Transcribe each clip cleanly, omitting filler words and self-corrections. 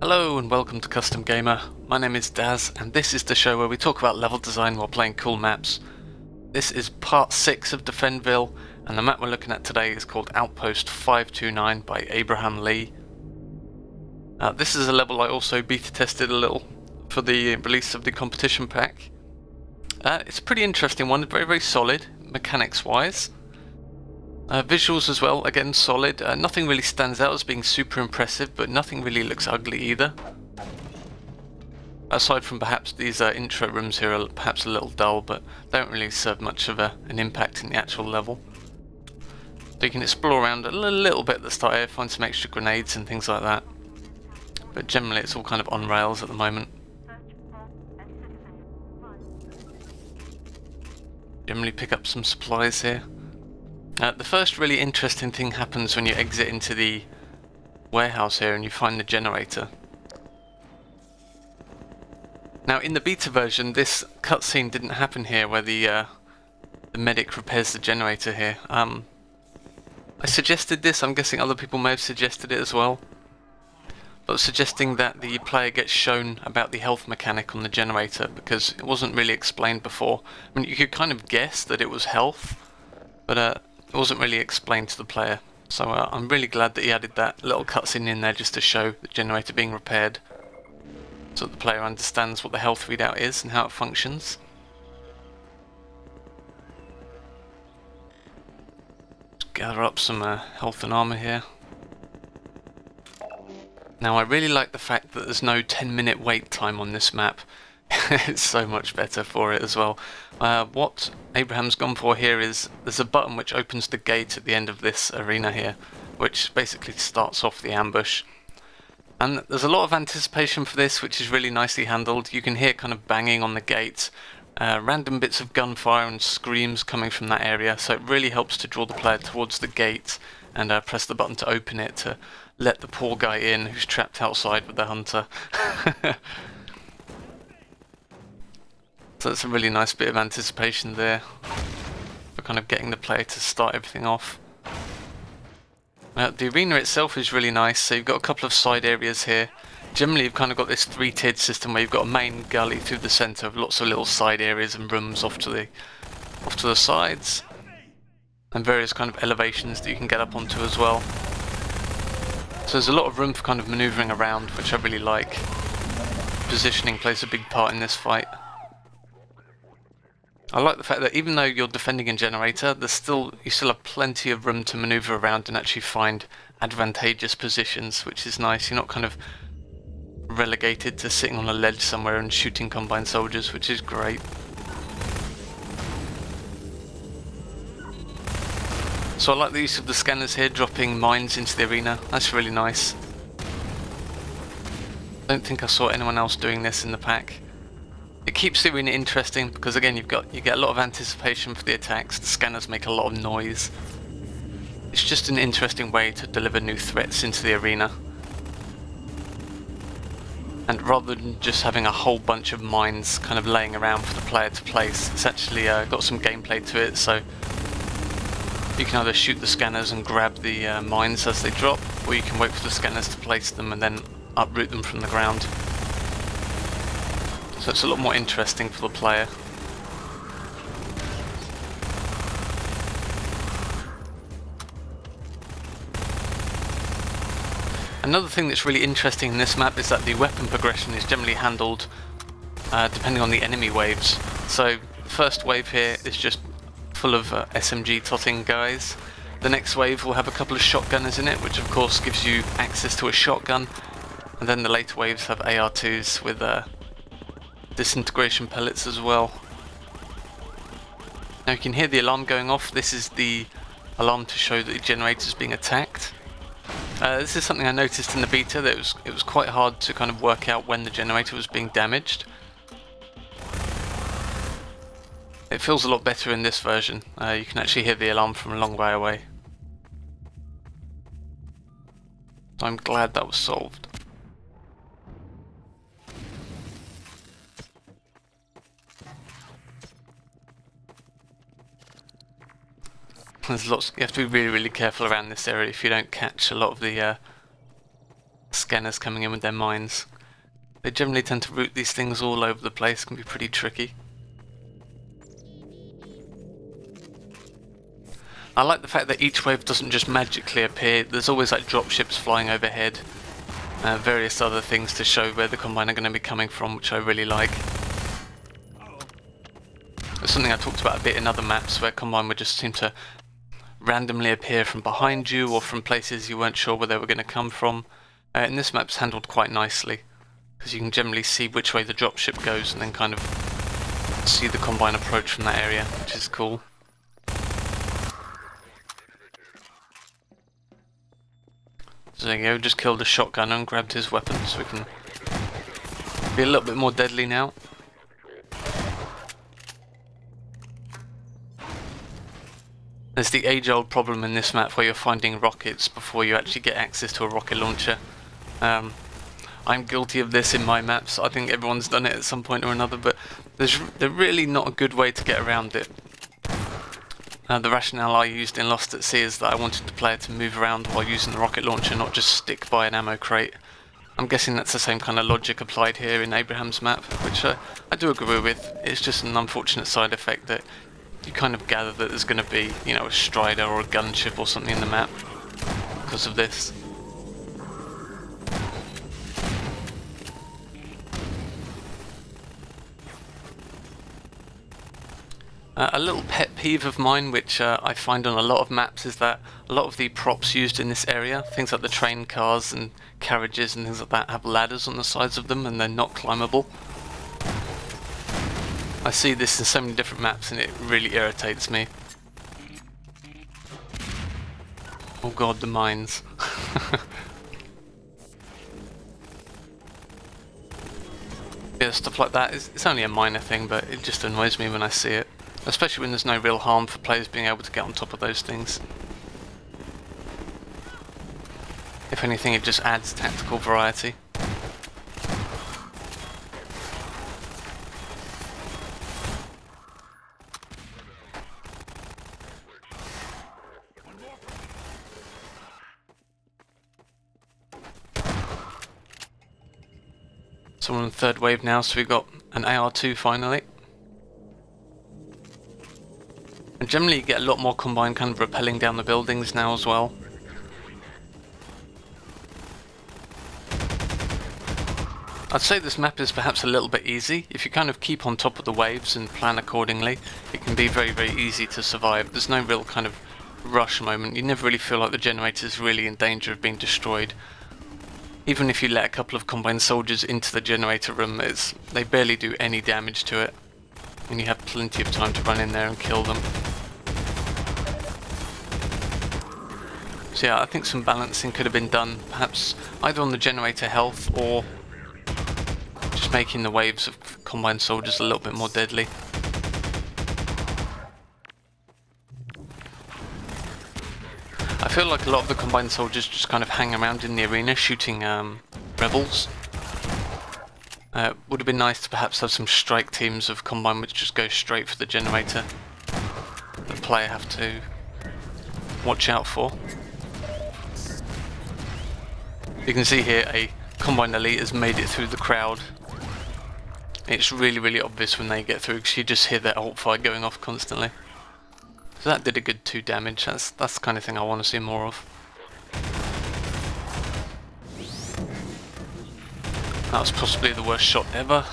Hello and welcome to Custom Gamer. My name is Daz and this is the show where we talk about level design while playing cool maps. This is part 6 of Defendville and the map we're looking at today is called Outpost 529 by Abraham Lee. This is a level I also beta tested a little for the release of the competition pack. It's a pretty interesting one, very solid mechanics wise. Visuals as well, again solid. Nothing really stands out as being super impressive, but nothing really looks ugly either. Aside from perhaps these intro rooms here are perhaps a little dull, but don't really serve much of an impact in the actual level. So you can explore around a little bit at the start here, find some extra grenades and things like that. But generally it's all kind of on rails at the moment. Generally pick up some supplies here. The first really interesting thing happens when you exit into the warehouse here and you find the generator. Now in the beta version this cutscene didn't happen here where the medic repairs the generator here. I suggested this, I'm guessing other people may have suggested it as well. But suggesting that the player gets shown about the health mechanic on the generator because it wasn't really explained before. I mean you could kind of guess that it was health, but it wasn't really explained to the player, so I'm really glad that he added that little cutscene in there just to show the generator being repaired, so that the player understands what the health readout is and how it functions. Just gather up some health and armor here. Now I really like the fact that there's no 10-minute wait time on this map. It's so much better for it as well. What Abraham's gone for here is there's a button which opens the gate at the end of this arena here, which basically starts off the ambush. And there's a lot of anticipation for this, which is really nicely handled. You can hear kind of banging on the gate, random bits of gunfire and screams coming from that area, so it really helps to draw the player towards the gate and press the button to open it to let the poor guy in who's trapped outside with the hunter. So that's a really nice bit of anticipation there for kind of getting the player to start everything off. The arena itself is really nice, so you've got a couple of side areas here. Generally you've kind of got this three-tiered system where you've got a main gully through the centre with lots of little side areas and rooms off to the sides, and various kind of elevations that you can get up onto as well. So there's a lot of room for kind of manoeuvring around, which I really like. Positioning plays a big part in this fight. I like the fact that even though you're defending a generator, you still have plenty of room to maneuver around and actually find advantageous positions, which is nice. You're not kind of relegated to sitting on a ledge somewhere and shooting combined soldiers, which is great. So I like the use of the scanners here, dropping mines into the arena. That's really nice. I don't think I saw anyone else doing this in the pack. It keeps the arena interesting because again you get a lot of anticipation for the attacks. The scanners make a lot of noise. It's just an interesting way to deliver new threats into the arena. And rather than just having a whole bunch of mines kind of laying around for the player to place, it's actually got some gameplay to it, so you can either shoot the scanners and grab the mines as they drop, or you can wait for the scanners to place them and then uproot them from the ground. So it's a lot more interesting for the player. Another thing that's really interesting in this map is that the weapon progression is generally handled depending on the enemy waves. So the first wave here is just full of SMG totting guys. The next wave will have a couple of shotgunners in it, which of course gives you access to a shotgun. And then the later waves have AR2s with disintegration pellets as well. Now you can hear the alarm going off. This is the alarm to show that the generator is being attacked. This is something I noticed in the beta, that it was quite hard to kind of work out when the generator was being damaged. It feels a lot better in this version. You can actually hear the alarm from a long way away. So I'm glad that was solved. There's lots. You have to be really careful around this area if you don't catch a lot of the scanners coming in with their mines. They generally tend to route these things all over the place, can be pretty tricky. I like the fact that each wave doesn't just magically appear, there's always like dropships flying overhead, various other things to show where the Combine are going to be coming from, which I really like. It's something I talked about a bit in other maps where Combine would just seem to randomly appear from behind you or from places you weren't sure where they were going to come from. And this map's handled quite nicely, because you can generally see which way the dropship goes and then kind of see the Combine approach from that area, which is cool. So there you go, just killed a shotgunner and grabbed his weapon, so we can be a little bit more deadly now. There's the age-old problem in this map where you're finding rockets before you actually get access to a rocket launcher. I'm guilty of this in my maps. I think everyone's done it at some point or another, but there's really not a good way to get around it. The rationale I used in Lost at Sea is that I wanted the player to move around while using the rocket launcher, not just stick by an ammo crate. I'm guessing that's the same kind of logic applied here in Abraham's map, which I do agree with. It's just an unfortunate side effect that you kind of gather that there's going to be, you know, a strider or a gunship or something in the map because of this. A little pet peeve of mine, which I find on a lot of maps, is that a lot of the props used in this area, things like the train cars and carriages and things like that, have ladders on the sides of them and they're not climbable. I see this in so many different maps and it really irritates me. Oh god, the mines. Yeah, stuff like that, it's only a minor thing, but it just annoys me when I see it. Especially when there's no real harm for players being able to get on top of those things. If anything, it just adds tactical variety. So we're on the third wave now, so we've got an AR-2 finally. And generally you get a lot more Combine kind of rappelling down the buildings now as well. I'd say this map is perhaps a little bit easy. If you kind of keep on top of the waves and plan accordingly, it can be very, very easy to survive. There's no real kind of rush moment. You never really feel like the generator's really in danger of being destroyed. Even if you let a couple of Combine soldiers into the generator room, they barely do any damage to it. And you have plenty of time to run in there and kill them. So yeah, I think some balancing could have been done, perhaps either on the generator health or just making the waves of Combine soldiers a little bit more deadly. I feel like a lot of the Combine soldiers just kind of hang around in the arena shooting rebels. Would have been nice to perhaps have some strike teams of Combine which just go straight for the generator. The player have to watch out for. You can see here a Combine elite has made it through the crowd. It's really, really obvious when they get through because you just hear their ult fire going off constantly. So that did a good 2 damage. That's the kind of thing I want to see more of. That was possibly the worst shot ever.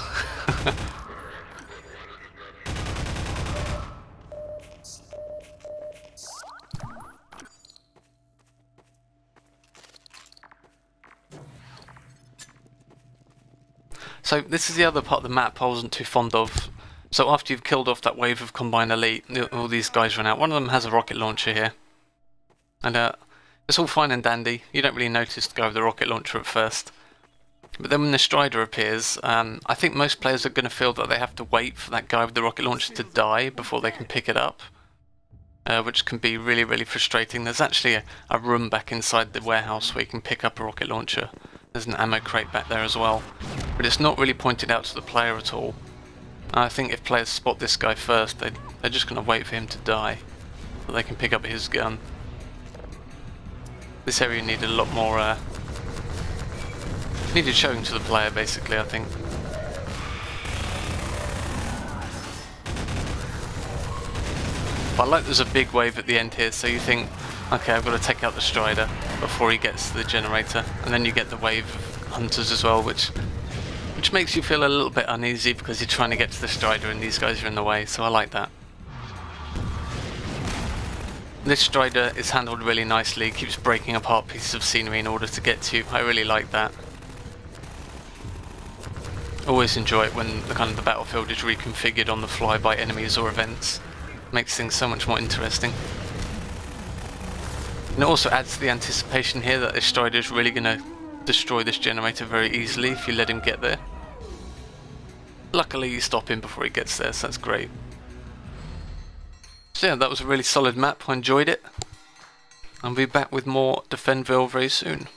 So this is the other part of the map I wasn't too fond of. So after you've killed off that wave of Combine Elite, all these guys run out. One of them has a rocket launcher here. And it's all fine and dandy. You don't really notice the guy with the rocket launcher at first. But then when the Strider appears, I think most players are going to feel that they have to wait for that guy with the rocket launcher to die before they can pick it up. Which can be really, really frustrating. There's actually a room back inside the warehouse where you can pick up a rocket launcher. There's an ammo crate back there as well. But it's not really pointed out to the player at all. I think if players spot this guy first, they're just going to wait for him to die so they can pick up his gun. This area needed a lot more Needed showing to the player, basically, I think. But I like there's a big wave at the end here, so you think, okay, I've got to take out the Strider before he gets to the generator. And then you get the wave of hunters as well, which makes you feel a little bit uneasy because you're trying to get to the Strider and these guys are in the way, so I like that. This Strider is handled really nicely, keeps breaking apart pieces of scenery in order to get to you. I really like that. Always enjoy it when the battlefield is reconfigured on the fly by enemies or events. Makes things so much more interesting. And it also adds to the anticipation here that this Strider is really going to destroy this generator very easily if you let him get there. Luckily you stop him before he gets there, so that's great. So yeah, that was a really solid map, I enjoyed it. I'll be back with more Defendville very soon.